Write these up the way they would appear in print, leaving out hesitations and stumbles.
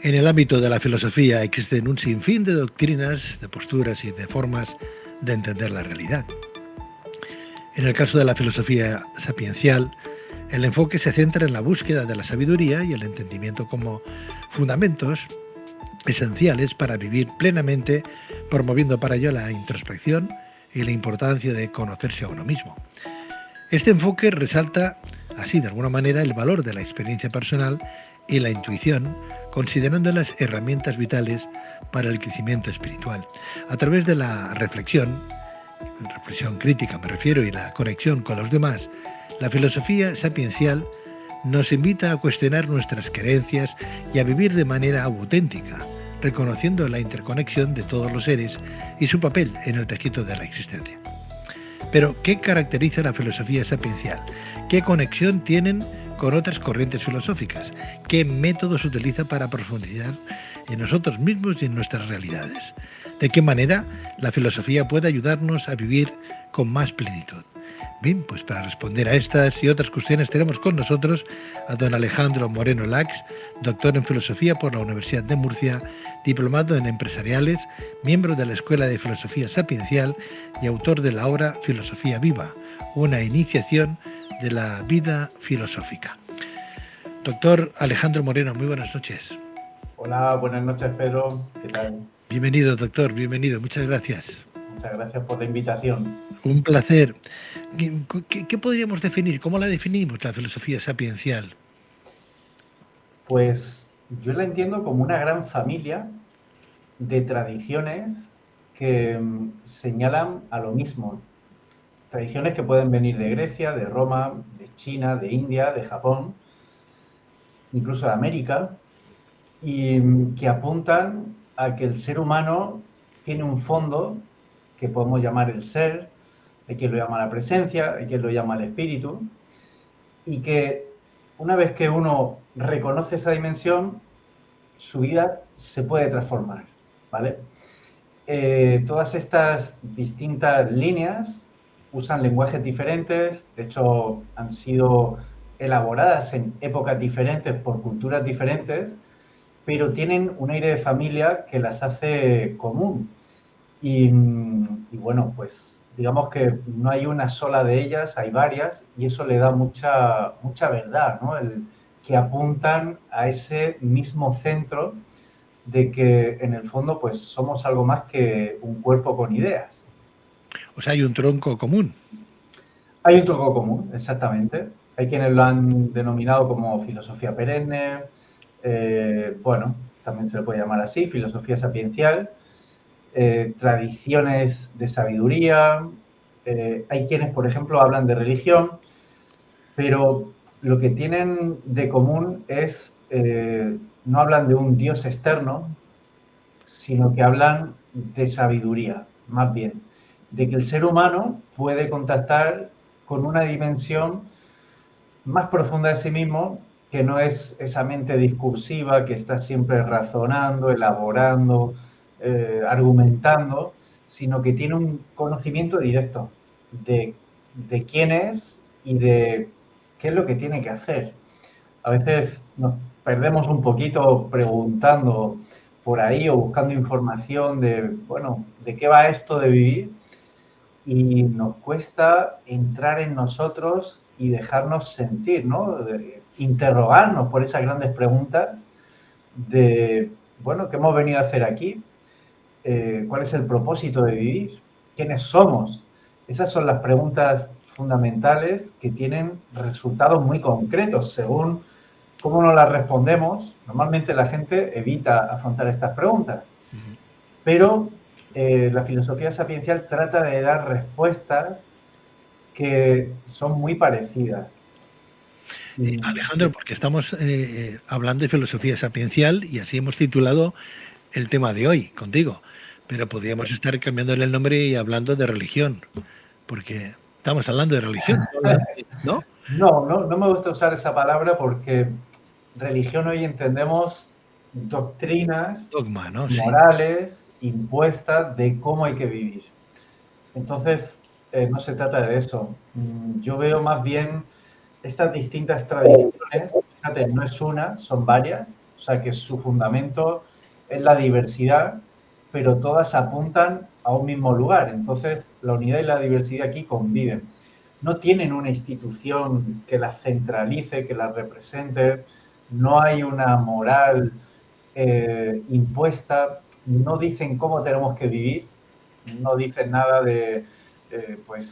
En el ámbito de la filosofía existen un sinfín de doctrinas, de posturas y de formas de entender la realidad. En el caso de la filosofía sapiencial, el enfoque se centra en la búsqueda de la sabiduría y el entendimiento como fundamentos esenciales para vivir plenamente, promoviendo para ello la introspección y la importancia de conocerse a uno mismo. Este enfoque resalta así de alguna manera el valor de la experiencia personal y la intuición, considerándolas herramientas vitales para el crecimiento espiritual. A través de la reflexión crítica me refiero, y la conexión con los demás, la filosofía sapiencial nos invita a cuestionar nuestras creencias y a vivir de manera auténtica, reconociendo la interconexión de todos los seres y su papel en el tejido de la existencia. Pero, ¿qué caracteriza la filosofía sapiencial? ¿Qué conexión tienen con otras corrientes filosóficas? ¿Qué métodos utiliza para profundizar en nosotros mismos y en nuestras realidades? ¿De qué manera la filosofía puede ayudarnos a vivir con más plenitud? Bien, pues para responder a estas y otras cuestiones tenemos con nosotros a don Alejandro Moreno Lax, doctor en Filosofía por la Universidad de Murcia, diplomado en Empresariales, miembro de la Escuela de Filosofía Sapiencial y autor de la obra Filosofía Viva, una iniciación de la vida filosófica. Doctor Alejandro Moreno, muy buenas noches. Hola, buenas noches, Pedro. ¿Qué tal? Bienvenido, doctor, bienvenido, muchas gracias. Muchas gracias por la invitación. Un placer. ¿Qué podríamos definir? ¿Cómo la definimos, la filosofía sapiencial? Pues yo la entiendo como una gran familia de tradiciones que señalan a lo mismo. Tradiciones que pueden venir de Grecia, de Roma, de China, de India, de Japón, incluso de América, y que apuntan a que el ser humano tiene un fondo que podemos llamar el ser, hay quien lo llama la presencia, hay quien lo llama el espíritu, y que una vez que uno reconoce esa dimensión, su vida se puede transformar, ¿vale? Todas estas distintas líneas usan lenguajes diferentes, de hecho han sido elaboradas en épocas diferentes por culturas diferentes, pero tienen un aire de familia que las hace común. Y bueno, pues digamos que no hay una sola de ellas, hay varias, y eso le da mucha verdad, ¿no? Que apuntan a ese mismo centro de que en el fondo pues somos algo más que un cuerpo con ideas. O sea, hay un tronco común. Hay un tronco común, exactamente. Hay quienes lo han denominado como filosofía perenne, bueno, también se le puede llamar así, filosofía sapiencial, tradiciones de sabiduría, hay quienes, por ejemplo, hablan de religión, pero lo que tienen de común es, no hablan de un Dios externo, sino que hablan de sabiduría, más bien, de que el ser humano puede contactar con una dimensión más profunda de sí mismo, que no es esa mente discursiva que está siempre razonando, elaborando, argumentando, sino que tiene un conocimiento directo de quién es y de qué es lo que tiene que hacer. A veces nos perdemos un poquito preguntando por ahí o buscando información de, bueno, ¿de qué va esto de vivir? Y nos cuesta entrar en nosotros y dejarnos sentir, ¿no? Interrogarnos por esas grandes preguntas de, bueno, ¿qué hemos venido a hacer aquí? ¿Cuál es el propósito de vivir? ¿Quiénes somos? Esas son las preguntas fundamentales que tienen resultados muy concretos según cómo nos las respondemos. Normalmente la gente evita afrontar estas preguntas, pero la filosofía sapiencial trata de dar respuestas que son muy parecidas. Alejandro, porque estamos hablando de filosofía sapiencial y así hemos titulado el tema de hoy contigo, pero podríamos estar cambiándole el nombre y hablando de religión, porque estamos hablando de religión, ¿no? No me gusta usar esa palabra porque religión hoy entendemos doctrinas Dogma, ¿no? Sí. morales impuestas de cómo hay que vivir. Entonces, no se trata de eso. Yo veo más bien estas distintas tradiciones, fíjate, no es una, son varias, O sea, que su fundamento es la diversidad, pero todas apuntan a un mismo lugar. Entonces, la unidad y la diversidad aquí conviven. No tienen una institución que las centralice, que las represente, no hay una moral impuesta, no dicen cómo tenemos que vivir, no dicen nada de, pues,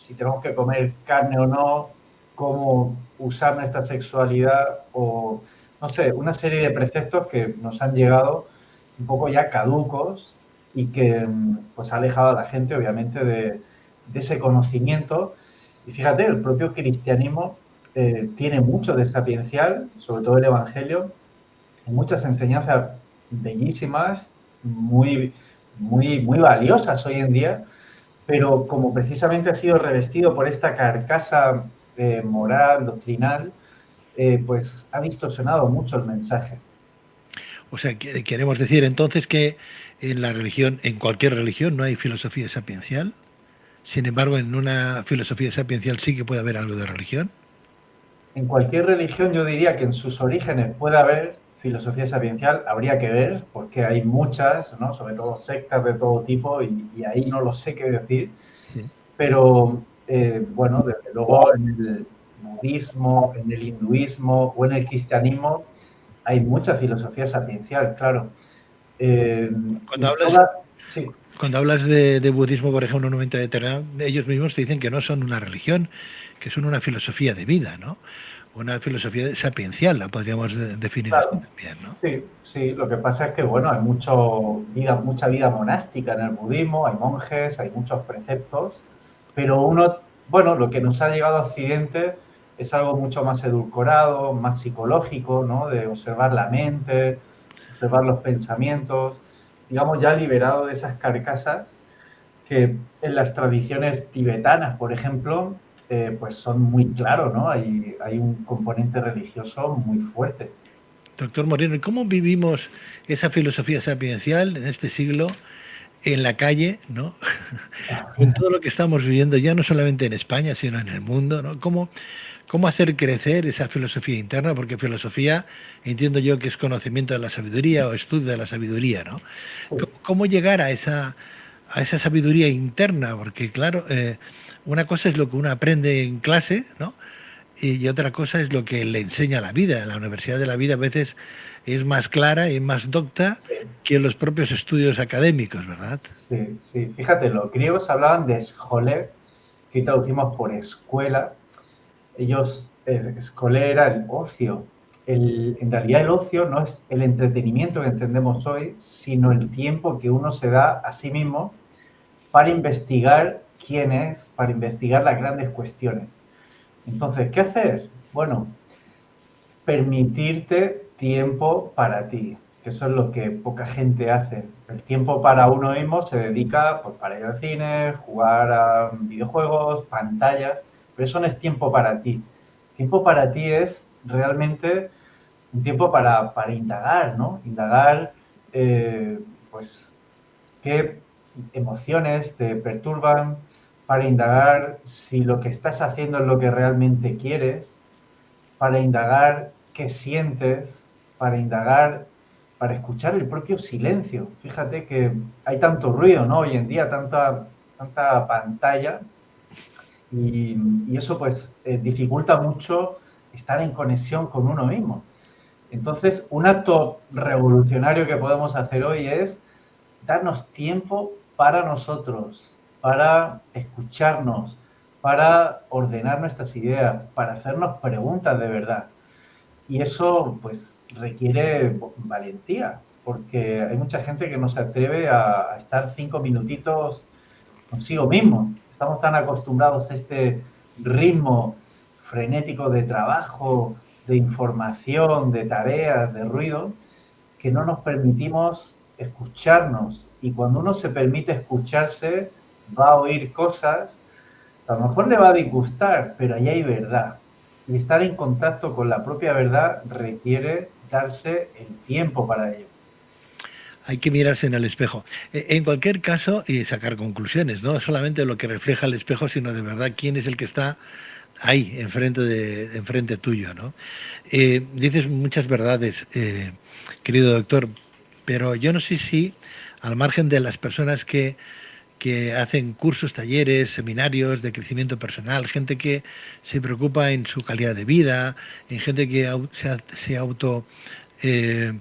si tenemos que comer carne o no, cómo usar nuestra sexualidad o, no sé, una serie de preceptos que nos han llegado un poco ya caducos y que pues ha alejado a la gente, obviamente, de ese conocimiento. Y fíjate, el propio cristianismo tiene mucho de sapiencial, sobre todo el Evangelio, muchas enseñanzas bellísimas, muy valiosas hoy en día, pero como precisamente ha sido revestido por esta carcasa moral, doctrinal, pues ha distorsionado mucho el mensaje. O sea, queremos decir entonces que en la religión, en cualquier religión, no hay filosofía sapiencial. Sin embargo, en una filosofía sapiencial sí que puede haber algo de religión. En cualquier religión yo diría que en sus orígenes puede haber filosofía sapiencial, habría que ver, porque hay muchas, ¿no? Sobre todo sectas de todo tipo, y ahí no lo sé qué decir, Sí. pero bueno, desde luego en el budismo, en el hinduismo o en el cristianismo hay mucha filosofía sapiencial, claro. Cuando Y hablas, toda, sí, cuando hablas de budismo, por ejemplo, en un momento determinado, ellos mismos te dicen que no son una religión, que son una filosofía de vida, ¿no? Una filosofía sapiencial, la podríamos definir así claro, también, ¿no? sí, sí. Lo que pasa es que, bueno, hay mucha vida monástica en el budismo, hay monjes, hay muchos preceptos, pero uno, bueno, lo que nos ha llegado a Occidente es algo mucho más edulcorado, más psicológico, ¿no? De observar la mente, observar los pensamientos, digamos, ya liberado de esas carcasas que en las tradiciones tibetanas, por ejemplo, pues son muy claros, ¿no? Hay un componente religioso muy fuerte. Doctor Moreno, ¿y cómo vivimos esa filosofía sapiencial en este siglo en la calle, ¿no? Con todo lo que estamos viviendo, ya no solamente en España, sino en el mundo, ¿no? ¿Cómo hacer crecer esa filosofía interna? Porque filosofía entiendo yo que es conocimiento de la sabiduría o estudio de la sabiduría, ¿no? Sí, ¿Cómo llegar a esa sabiduría interna? Porque claro, una cosa es lo que uno aprende en clase, ¿no? Y otra cosa es lo que le enseña la vida. La universidad de la vida a veces es más clara y más docta sí, que los propios estudios académicos, ¿verdad? sí, sí. Fíjate, los griegos hablaban de schole, que traducimos por escuela. Ellos, schole era el ocio. En realidad el ocio no es el entretenimiento que entendemos hoy, sino el tiempo que uno se da a sí mismo para investigar quién es, para investigar las grandes cuestiones. Entonces, ¿qué hacer? Bueno, permitirte tiempo para ti, que eso es lo que poca gente hace. El tiempo para uno mismo se dedica pues, para ir al cine, jugar a videojuegos, pantallas, pero eso no es tiempo para ti. Tiempo para ti es realmente un tiempo para indagar, ¿no? Indagar, pues, qué emociones te perturban, para indagar si lo que estás haciendo es lo que realmente quieres, para indagar qué sientes, para indagar, para escuchar el propio silencio. Fíjate que hay tanto ruido, ¿no? Hoy en día, tanta pantalla y eso pues dificulta mucho estar en conexión con uno mismo. Entonces, un acto revolucionario que podemos hacer hoy es darnos tiempo para nosotros, para escucharnos, para ordenar nuestras ideas, para hacernos preguntas de verdad. Y eso, pues, requiere valentía, porque hay mucha gente que no se atreve a estar 5 minutitos consigo mismo. Estamos tan acostumbrados a este ritmo frenético de trabajo, de información, de tareas, de ruido, que no nos permitimos escucharnos. Y cuando uno se permite escucharse, va a oír cosas, a lo mejor le va a disgustar, pero ahí hay verdad. Y estar en contacto con la propia verdad requiere darse el tiempo para ello. Hay que mirarse en el espejo. En cualquier caso, y sacar conclusiones, no solamente lo que refleja el espejo, sino de verdad quién es el que está ahí, enfrente tuyo, ¿no? Dices muchas verdades, querido doctor, pero yo no sé si, al margen de las personas que hacen cursos, talleres, seminarios de crecimiento personal, gente que se preocupa en su calidad de vida, en gente que se auto eh,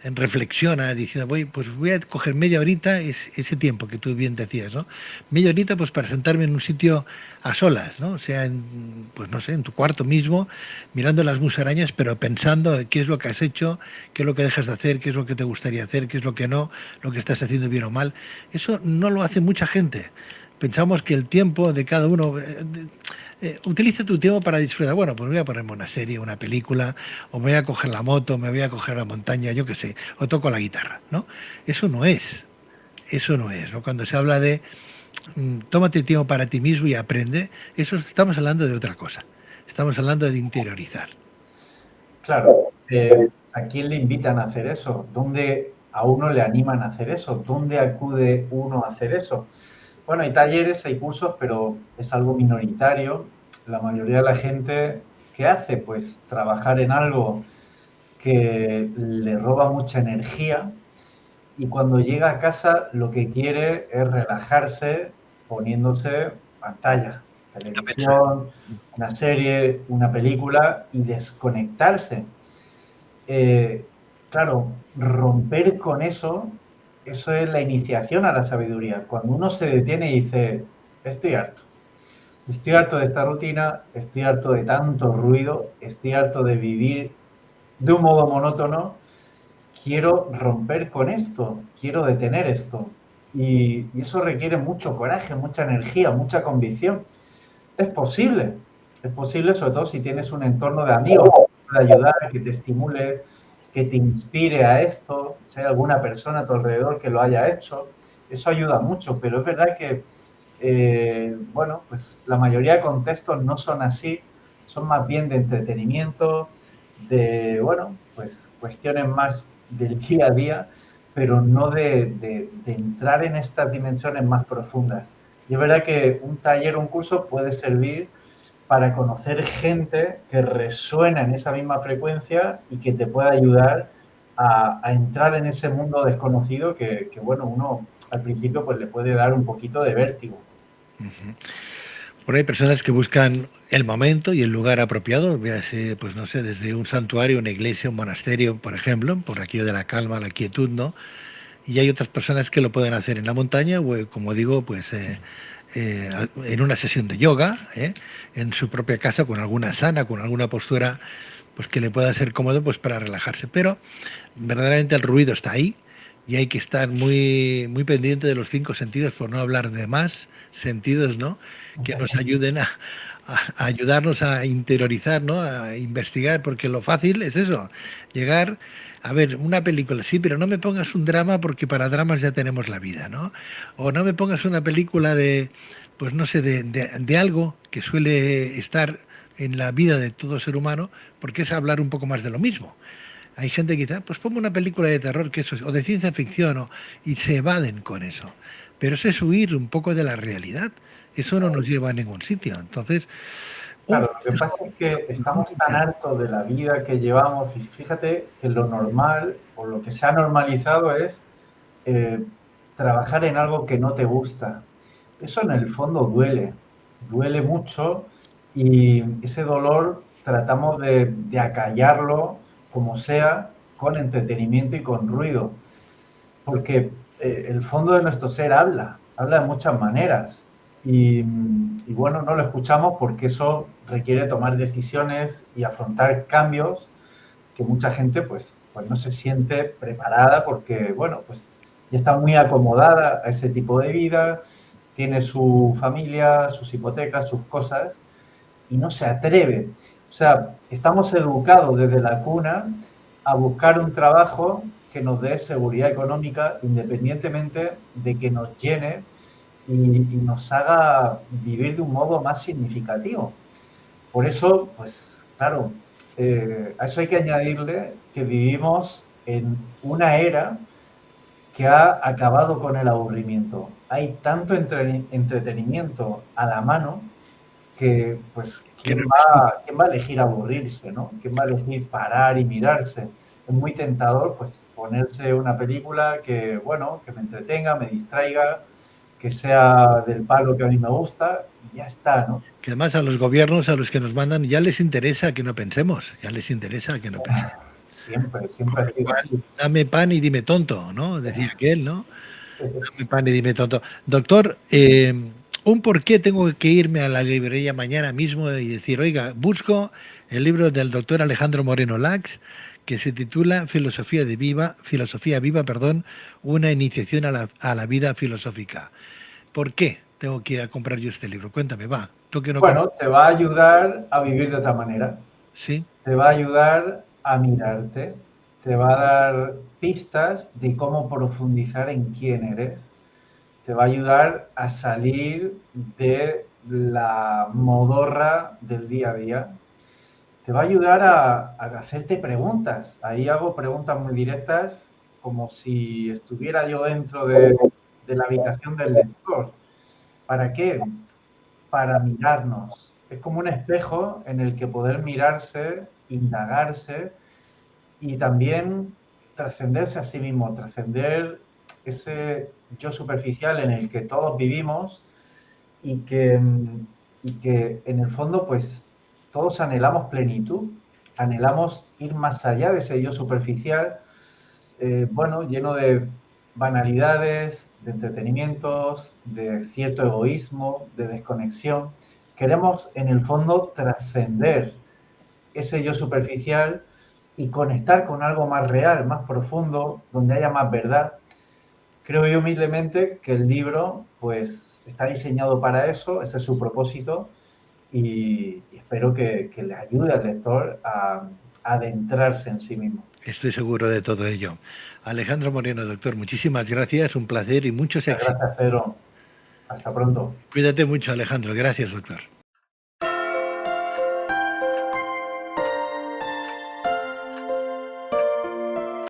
reflexiona diciendo, pues voy a coger media horita, ese tiempo que tú bien decías, ¿no? Media horita pues para sentarme en un sitio a solas, ¿no? O sea, pues no sé, en tu cuarto mismo, mirando las musarañas, pero pensando qué es lo que has hecho, qué es lo que dejas de hacer, qué es lo que te gustaría hacer, qué es lo que no, lo que estás haciendo bien o mal. Eso no lo hace mucha gente. Pensamos que el tiempo de cada uno, utiliza tu tiempo para disfrutar. Bueno, pues voy a ponerme una serie, una película, o me voy a coger la moto, me voy a coger la montaña, yo qué sé, o toco la guitarra, ¿no? Eso no es, eso no es, ¿no? Cuando se habla de tómate tiempo para ti mismo y aprende, eso estamos hablando de otra cosa. Estamos hablando de interiorizar. Claro, ¿a quién le invitan a hacer eso? ¿Dónde a uno le animan a hacer eso? ¿Dónde acude uno a hacer eso? Bueno, hay talleres, hay cursos, pero es algo minoritario. La mayoría de la gente, ¿qué hace? Pues trabajar en algo que le roba mucha energía y cuando llega a casa lo que quiere es relajarse poniéndose pantalla, televisión, una serie, una película y desconectarse. Eh, claro, romper con eso es la iniciación a la sabiduría. Cuando uno se detiene y dice, estoy harto de esta rutina, estoy harto de tanto ruido, estoy harto de vivir de un modo monótono, quiero romper con esto, quiero detener esto. Y eso requiere mucho coraje, mucha energía, mucha convicción. Es posible sobre todo si tienes un entorno de amigos que te pueda ayudar, que te estimule, que te inspire a esto, si hay alguna persona a tu alrededor que lo haya hecho, eso ayuda mucho, pero es verdad que, bueno, pues la mayoría de contextos no son así, son más bien de entretenimiento, de, bueno, pues cuestiones más del día a día, pero no de entrar en estas dimensiones más profundas. Y es verdad que un taller o un curso puede servir para conocer gente que resuena en esa misma frecuencia y que te pueda ayudar a entrar en ese mundo desconocido que, bueno, uno al principio pues le puede dar un poquito de vértigo. Por ahí hay personas que buscan el momento y el lugar apropiado, véase, pues no sé, desde un santuario, una iglesia, un monasterio, por ejemplo, por aquello de la calma, la quietud, ¿no? Y hay otras personas que lo pueden hacer en la montaña o, como digo, pues en una sesión de yoga, en su propia casa, con alguna asana, con alguna postura pues que le pueda ser cómodo pues para relajarse. Pero verdaderamente el ruido está ahí y hay que estar muy pendiente de los cinco sentidos, por no hablar de más sentidos, ¿no? Que nos ayuden a ayudarnos a interiorizar, ¿no? A investigar, porque lo fácil es eso, llegar a ver una película, sí, pero no me pongas un drama porque para dramas ya tenemos la vida, ¿no? O no me pongas una película de, pues no sé, de algo que suele estar en la vida de todo ser humano, porque es hablar un poco más de lo mismo. Hay gente que dice, "Ah, pues pongo una película de terror que eso o de ciencia ficción, y se evaden con eso. Pero eso es huir un poco de la realidad. Eso no nos lleva a ningún sitio. Entonces, Claro, lo que pasa es que estamos tan hartos de la vida que llevamos, y fíjate que lo normal o lo que se ha normalizado es eh, trabajar en algo que no te gusta. Eso en el fondo duele, duele mucho y ese dolor tratamos de acallarlo como sea, con entretenimiento y con ruido, porque el fondo de nuestro ser habla de muchas maneras y bueno, no lo escuchamos porque eso requiere tomar decisiones y afrontar cambios que mucha gente pues no se siente preparada porque, bueno, pues ya está muy acomodada a ese tipo de vida, tiene su familia, sus hipotecas, sus cosas y no se atreve. O sea, estamos educados desde la cuna a buscar un trabajo que nos dé seguridad económica independientemente de que nos llene y nos haga vivir de un modo más significativo. Por eso, pues claro, a eso hay que añadirle que vivimos en una era que ha acabado con el aburrimiento. Hay tanto entretenimiento a la mano que, pues, Que no- quién va a elegir aburrirse, ¿no? ¿Quién va a elegir parar y mirarse? Es muy tentador, pues, ponerse una película que, bueno, que me entretenga, me distraiga, que sea del palo que a mí me gusta y ya está, ¿no? que además a los gobiernos, a los que nos mandan, ya les interesa que no pensemos, ya les interesa que no pensemos. Siempre, Con siempre ha lo sido cual, así. dame pan y dime tonto, ¿no? Decía aquel, ¿no? Dame pan y dime tonto. Doctor, un por qué tengo que irme a la librería mañana mismo y decir, oiga, busco el libro del doctor Alejandro Moreno Lax, que se titula Filosofía Viva, perdón, una iniciación a la vida filosófica. ¿Por qué tengo que ir a comprar yo este libro? Cuéntame, va. Tú que no compras. Bueno, te va a ayudar a vivir de otra manera. Sí, Te va a ayudar a mirarte, te va a dar pistas de cómo profundizar en quién eres, te va a ayudar a salir de la modorra del día a día, te va a ayudar a hacerte preguntas. Ahí hago preguntas muy directas, como si estuviera yo dentro de la habitación del lector. ¿Para qué? Para mirarnos. Es como un espejo en el que poder mirarse, indagarse y también trascenderse a sí mismo, trascender ese yo superficial en el que todos vivimos y que en el fondo pues todos anhelamos plenitud, anhelamos ir más allá de ese yo superficial, bueno, lleno de banalidades, de entretenimientos, de cierto egoísmo, de desconexión. Queremos en el fondo trascender ese yo superficial y conectar con algo más real, más profundo, donde haya más verdad. Creo yo humildemente que el libro pues está diseñado para eso, ese es su propósito y espero que le ayude al lector a adentrarse en sí mismo. estoy seguro de todo ello. Alejandro Moreno, doctor, muchísimas gracias, un placer y muchos Muchas éxitos. gracias, Pedro. Hasta pronto. Cuídate mucho, Alejandro. Gracias, doctor.